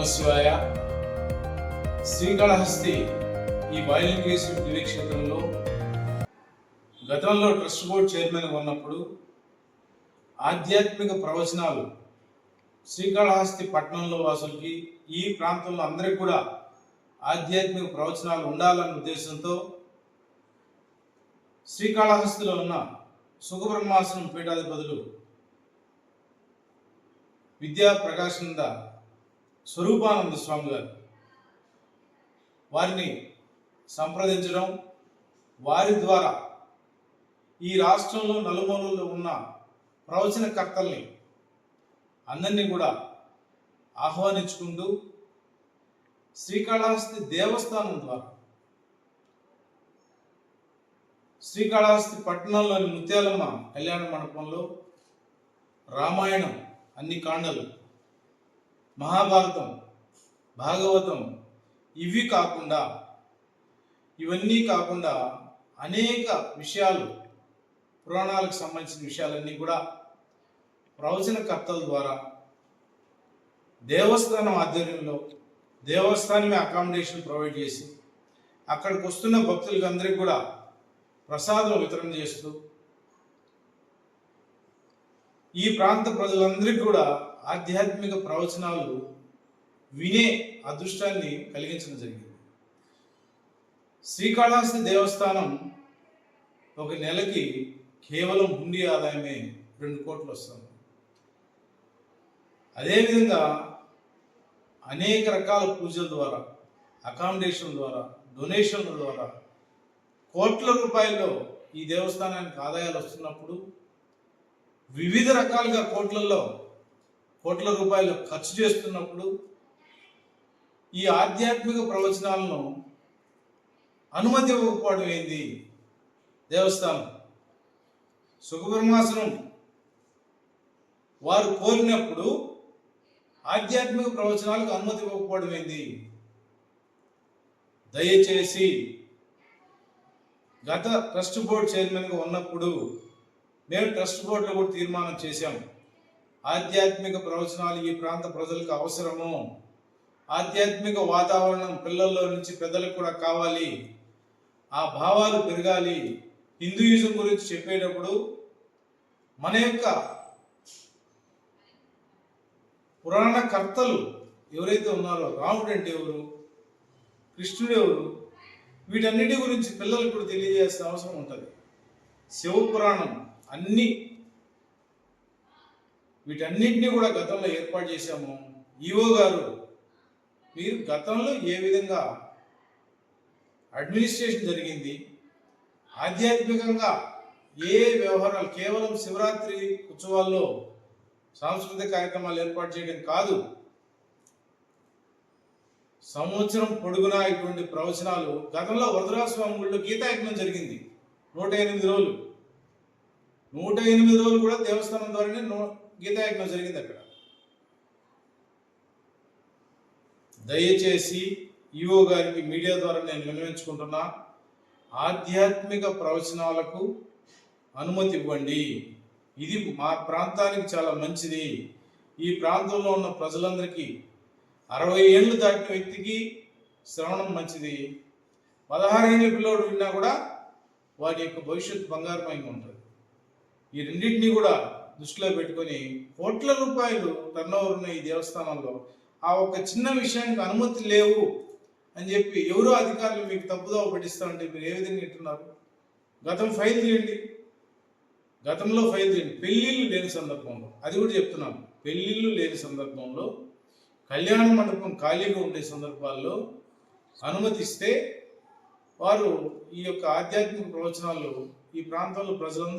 నమశివాయ. శ్రీకాళహస్తి ఈ బయలుదేరి దివ్యక్షేత్రంలో గతంలో ట్రస్ట్ బోర్డ్ చైర్మన్ ఉన్నప్పుడు ఆధ్యాత్మిక ప్రవచనాలు శ్రీకాళహస్తి పట్టణంలో వాసులకి ఈ ప్రాంతంలో అందరికీ కూడా ఆధ్యాత్మిక ప్రవచనాలు ఉండాలన్న ఉద్దేశంతో శ్రీకాళహస్తిలో ఉన్న సుఖబ్రహ్మాసనం పీఠాధిపతులు విద్యా ప్రకాశానంద స్వరూపానంద స్వామి గారు వారిని సంప్రదించడం, వారి ద్వారా ఈ రాష్ట్రంలో నలుమూలల్లో ఉన్న ప్రవచనకర్తల్ని అందరినీ కూడా ఆహ్వానించుకుంటూ శ్రీకాళహస్తి దేవస్థానం ద్వారా శ్రీకాళహస్తి పట్టణంలోని ముత్యాలమ్మ కళ్యాణ మండపంలో రామాయణం అన్ని కాండలు, మహాభారతం, భాగవతం ఇవన్నీ కాకుండా అనేక విషయాలు, పురాణాలకు సంబంధించిన విషయాలన్నీ కూడా ప్రవచనకర్తల ద్వారా దేవస్థానం ఆధ్వర్యంలో దేవస్థానమే అకామిడేషన్ ప్రొవైడ్ చేసి అక్కడికి వస్తున్న భక్తులకి అందరికీ కూడా ప్రసాదం వితరణ చేస్తూ ఈ ప్రాంత ప్రజలందరికీ కూడా ఆధ్యాత్మిక ప్రవచనాలు వినే అదృష్టాన్ని కలిగించడం జరిగింది. శ్రీకాళహస్తి దేవస్థానం ఒక నెలకి కేవలం హుండీ ఆదాయమే 2 కోట్లు వస్తుంది. అదేవిధంగా అనేక రకాల పూజల ద్వారా, అకామిడేషన్ ద్వారా, డొనేషన్ల ద్వారా కోట్ల రూపాయల్లో ఈ దేవస్థానానికి ఆదాయాలు వస్తున్నప్పుడు వివిధ రకాలుగా కోట్ల రూపాయలు ఖర్చు చేస్తున్నప్పుడు ఈ ఆధ్యాత్మిక ప్రవచనాలను అనుమతి ఇవ్వకపోవడం ఏంది? దేవస్థానం సుఖబ్రహ్మాసనం వారు కోరినప్పుడు ఆధ్యాత్మిక ప్రవచనాలకు అనుమతి ఇవ్వకపోవడం ఏంది? దయచేసి గత ట్రస్ట్ బోర్డు చైర్మన్గా ఉన్నప్పుడు మేము ట్రస్ట్ బోర్డులో కూడా తీర్మానం చేశాం, ఆధ్యాత్మిక ప్రవచనాలు ఈ ప్రాంత ప్రజలకు అవసరము, ఆధ్యాత్మిక వాతావరణం పిల్లల్లో నుంచి పెద్దలకు కూడా కావాలి, ఆ భావాలు పెరగాలి. హిందూయిజం గురించి చెప్పేటప్పుడు మన యొక్క పురాణ కర్తలు ఎవరైతే ఉన్నారో, రాముడు అంటే ఎవరు, కృష్ణుడు ఎవరు, వీటన్నిటి గురించి పిల్లలకు కూడా తెలియజేయాల్సిన అవసరం ఉంటుంది. శివపురాణం వీటన్నిటిని కూడా గతంలో ఏర్పాటు చేశాము. ఈవో గారు, మీరు గతంలో ఏ విధంగా అడ్మినిస్ట్రేషన్ జరిగింది, ఆధ్యాత్మికంగా ఏ వ్యవహారాలు, కేవలం శివరాత్రి ఉత్సవాల్లో సాంస్కృతిక కార్యక్రమాలు ఏర్పాటు చేయడం కాదు, సంవత్సరం పొడుగునా ఇటువంటి ప్రవచనాలు. గతంలో వరదరాజస్వామి గుడిలో గీతాయజ్ఞం జరిగింది 108 రోజులు. 108 రోజులు కూడా దేవస్థానం ద్వారానే గీతాయజ్ఞం జరిగింది అక్కడ. దయచేసి ఈవో గారికి మీడియా ద్వారా నేను విన్నవించుకుంటున్నా, ఆధ్యాత్మిక ప్రవచనాలకు అనుమతి ఇవ్వండి. ఇది మా ప్రాంతానికి చాలా మంచిది. ఈ ప్రాంతంలో ఉన్న ప్రజలందరికీ 60 ఏళ్ళు దాటిన వ్యక్తికి శ్రవణం మంచిది. 16 ఏళ్ళ పిల్లోడు విన్నా కూడా వాటి యొక్క భవిష్యత్తు బంగారమయంగా ఉంటుంది. ఈ రెండింటినీ కూడా దృష్టిలో పెట్టుకొని కోట్ల రూపాయలు టర్నోవర్ ఉన్న ఈ దేవస్థానంలో ఆ ఒక చిన్న విషయానికి అనుమతి లేవు అని చెప్పి ఎవరో అధికారులు మీకు తప్పుదోవ పట్టిస్తామంటే మీరు ఏ విధంగా వింటున్నారు? గతంలో ఫైల్ తీయండి. పెళ్ళిళ్ళు లేని సందర్భంలో, అది కూడా చెప్తున్నాను, పెళ్ళిళ్ళు లేని సందర్భంలో, కళ్యాణ మండపం ఖాళీగా ఉండే సందర్భాల్లో అనుమతిస్తే వారు ఈ యొక్క ఆధ్యాత్మిక ప్రవచనాలు ఈ ప్రాంతంలో ప్రజలందరూ